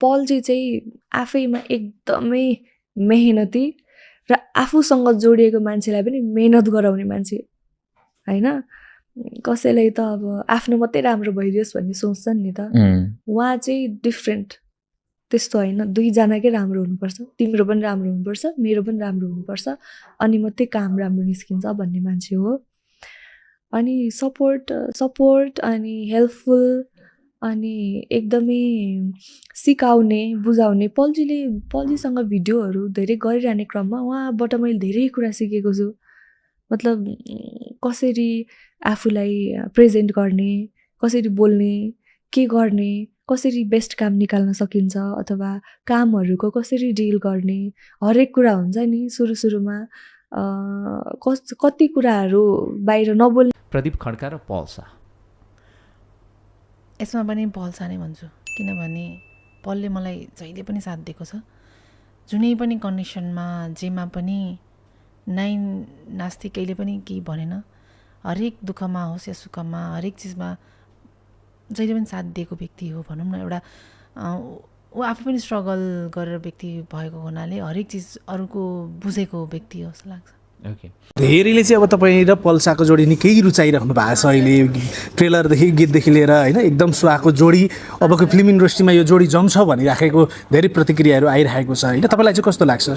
पल्जी चाहिँ आफैमा एकदमै मेहनती र आफूसँग जोडिएको मान्छेलाई पनि मेहनत गराउने मान्छे हैन। कसैलाई त अब आफ्नो मात्रै राम्रो भइदियोस् भन्ने सोच्छन् नि त, उहाँ चाहिँ डिफ्रेन्ट त्यस्तो हैन। दुईजनाकै राम्रो हुनुपर्छ, तिम्रो पनि राम्रो हुनुपर्छ, मेरो पनि राम्रो हुनुपर्छ, अनि मात्रै काम राम्रो निस्किन्छ भन्ने मान्छे हो। अनि सपोर्ट अनि हेल्पफुल अनि एकदमै सिकाउने बुझाउने। पल्जीसँग भिडियोहरू धेरै गरिरहने क्रममा उहाँबाट मैले धेरै कुरा सिकेको छु। मतलब कसरी आफूलाई प्रेजेन्ट गर्ने, कसरी बोल्ने, के गर्ने, कसरी बेस्ट काम निकाल्न सकिन्छ, अथवा कामहरूको कसरी डिल गर्ने, हरेक कुरा हुन्छ नि सुरुमा कति कुराहरू बाहिर नबोल्ने। प्रदीप खड्का र पल्सा, यसमा पनि पल्सा नै भन्छु, किनभने पलले मलाई जहिले पनि साथ दिएको छ। जुनै पनि कन्डिसनमा, जेमा पनि नास्ति कहिले पनि केही भनेन। हरेक दुःखमा होस् या सुखमा, हरेक चिजमा जहिले पनि साथ दिएको व्यक्ति हो भनौँ न। एउटा ऊ आफै पनि स्ट्रगल गरेर व्यक्ति भएको हुनाले हरेक चिज अरूको बुझेको व्यक्ति हो जस्तो लाग्छ। धेरैले चाहिँ अब तपाईँ र पल्साको जोडी निकै रुचाइराख्नु भएको छ अहिले, ट्रेलरदेखि गीतदेखि लिएर होइन। एकदम सुहाएको जोडी, अबको फिल्म इन्डस्ट्रीमा यो जोडी जम्छ भनिराखेको धेरै प्रतिक्रियाहरू आइरहेको छ होइन। तपाईँलाई चाहिँ कस्तो लाग्छ?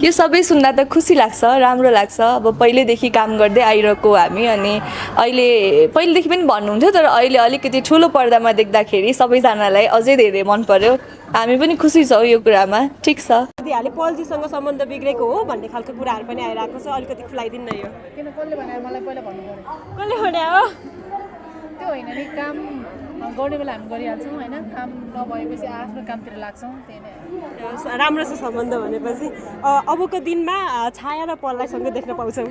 यो सबै सुन्दा त खुसी लाग्छ, राम्रो लाग्छ। अब पहिलेदेखि काम गर्दै आइरहेको हामी, अनि पहिलेदेखि पनि भन्नुहुन्थ्यो, तर अहिले अलिकति ठुलो पर्दामा देख्दाखेरि सबैजनालाई अझै धेरै मन पर्यो। हामी पनि खुसी छौँ यो कुरामा। ठिक छ, दिदीहरूले पल्जीसँग सम्बन्ध बिग्रेको हो भन्ने खालको कुराहरू पनि आइरहेको छ। अलिकति खुलाइदिनु न यो। किन कसले भने? मलाई पहिला भन्नु पर्यो। कसले भने हो? त्यो होइन नि, काम गर्ने बेला हामी गरिहाल्छौँ होइन, काम नभएपछि आफ्नो कामतिर लाग्छौँ, त्यही नै। राम्रो छ सम्बन्ध भनेपछि। अबको दिनमा छाया र पललाई सँगै देख्न पाउँछौँ।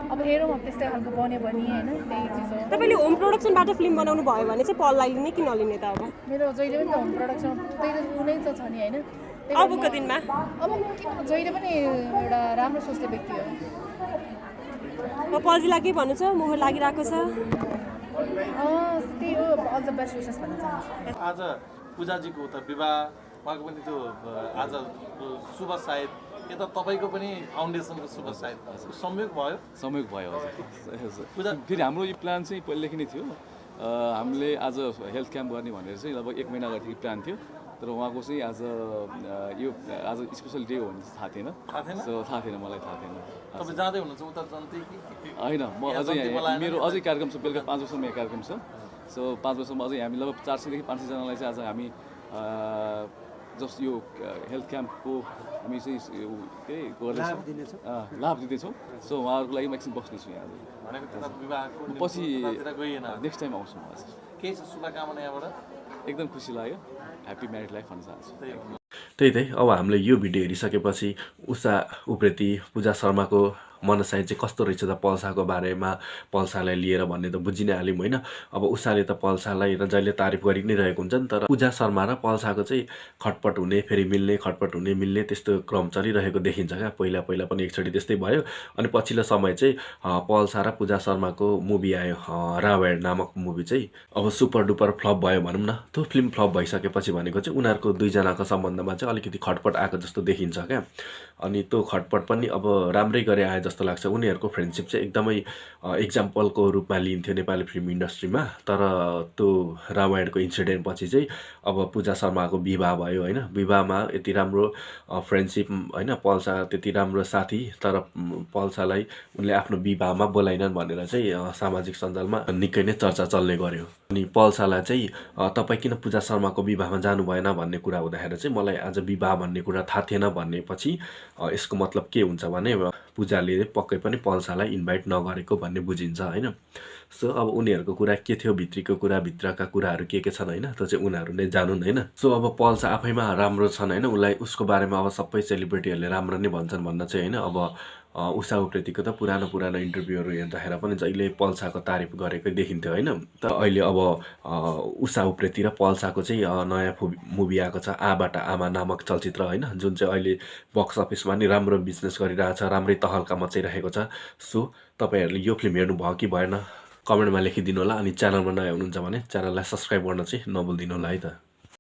अब हेरौँ अब त्यस्तै खालको बन्यो भने होइन, त्यही चिज हो। तपाईँले होम प्रोडक्सनबाट फिल्म बनाउनु भयो भने चाहिँ पललाई लिने कि नलिने त? अब मेरो जहिले पनि त होम प्रोडक्सन त्यही त उनै त छ नि होइन। अबको दिनमा अब जहिले पनि एउटा राम्रो सोच्ने व्यक्ति हो। पल्जीलाई के भन्नु छ? मोहर लागिरहेको छ? त्यही हो, अल द बेस्ट विशेस भन्न चाहन्छु। आज पूजाजीको त विवाह, उहाँको पनि त्यो आज शुभ सायद यता तपाईँको पनि फाउन्डेसनको शुभ सायद संयोग भयो हजुर। पूजा फेरि हाम्रो यो प्लान चाहिँ पहिलेदेखि नै थियो। हामीले आज हेल्थ क्याम्प गर्ने भनेर चाहिँ लगभग 1 महिना अगाडिदेखि प्लान थियो, तर उहाँको चाहिँ आज स्पेसल डे हो भने थाहा थिएन। मलाई थाहा थिएन। तपाईँ जाँदै हुनुहुन्छ उता जन्तै कि होइन? म अझै मेरो अझै कार्यक्रम छ, बेलुका 5 बजीसम्म यहाँ कार्यक्रम छ। सो 5 बजीसम्म अझै हामी लगभग 400 देखि 500 जनालाई चाहिँ आज हामी जस्ट यो हेल्थ क्याम्पको हामी चाहिँ लाभ दिँदैछौँ। सो उहाँहरूको लागि म एकछिन बस्दैछु यहाँ। पछि नेक्स्ट टाइम आउँछु म। हजुर, केही छ शुभकामना यहाँबाट? एकदम खुसी लाग्यो। ह्याप्पी म्यारिड लाइफ भन्न चाहन्छु। त्यही अब हामीले यो भिडियो हेरिसकेपछि उषा उप्रेती, पूजा शर्माको मनसाय चाहिँ कस्तो रहेछ त पल्साको बारेमा, पल्सालाई लिएर भन्ने त बुझि नै हाल्यौँ होइन। अब उषाले त पल्सालाई र जहिले तारिफ गरि नै रहेको हुन्छ नि, तर पूजा शर्मा र पल्साको चाहिँ खटपट हुने, फेरि मिल्ने, खटपट हुने मिल्ने त्यस्तो क्रम चलिरहेको देखिन्छ क्या। पहिला पनि एकचोटि त्यस्तै भयो। अनि पछिल्लो समय चाहिँ पल्सा र पूजा शर्माको मुभी आयो, रामायण नामक मुभी चाहिँ अब सुपर डुपर फ्लप भयो भनौँ न। त्यो फिल्म फ्लप भइसकेपछि भनेको चाहिँ उनीहरूको दुईजनाको सम्बन्धमा चाहिँ अलिकति खटपट आएको जस्तो देखिन्छ क्या। अनि त्यो खटपट पनि अब राम्रै गरे आए जस्तो लाग्छ। उनीहरूको फ्रेन्डसिप चाहिँ एकदमै इक्जाम्पलको रूपमा लिइन्थ्यो नेपाली फिल्म इन्डस्ट्रीमा। तर त्यो रामायणको इन्सिडेन्ट पछि चाहिँ अब पूजा शर्माको विवाह भयो होइन। विवाहमा यति राम्रो फ्रेन्डसिप होइन, पल्सा त्यति राम्रो साथी, तर पल्सालाई उनले आफ्नो विवाहमा बोलाइनन् भनेर चाहिँ सामाजिक सञ्जालमा निकै नै चर्चा चल्ने गर्यो। अनि पल्सालाई चाहिँ तपाईँ किन पूजा शर्माको विवाहमा जानु भएन भन्ने कुरा हुँदाखेरि चाहिँ मलाई आज विवाह भन्ने कुरा थाहा थिएन भनेपछि यसको मतलब के हुन्छ भने पूजाले पक्कै पनि पल्सालाई इन्भाइट नगरेको भन्ने बुझिन्छ होइन। सो अब उनीहरूको कुरा के थियो, भित्रीको कुरा, भित्रका कुराहरू के छन् होइन, त्यो चाहिँ उनीहरू नै जानुन् होइन। सो अब पल्सा आफैमा राम्रो छन् होइन, उसको बारेमा अब सबै सेलिब्रिटीहरूले राम्रो नै भन्छन् भन्न चाहिँ होइन। अब उषा उप्रेतीको त पुरानो इन्टरभ्यूहरू हेर्दाखेरि पनि जहिले पल्साको तारिफ गरेकै देखिन्थ्यो होइन। तर अहिले अब उषा उप्रेती र पल्साको चाहिँ नयाँ मुभी आएको छ, आबाट आमा नामक चलचित्र होइन, जुन चाहिँ अहिले बक्स अफिसमा नि राम्रो बिजनेस गरिरहेछ, राम्रै तहल्का मचाइरहेको छ। सो तपाईँहरूले यो फिल्म हेर्नुभयो कि भएन कमेन्टमा लेखिदिनु होला। अनि च्यानलमा नयाँ हुनुहुन्छ भने च्यानललाई सब्सक्राइब गर्न चाहिँ नभुलिदिनु होला है त।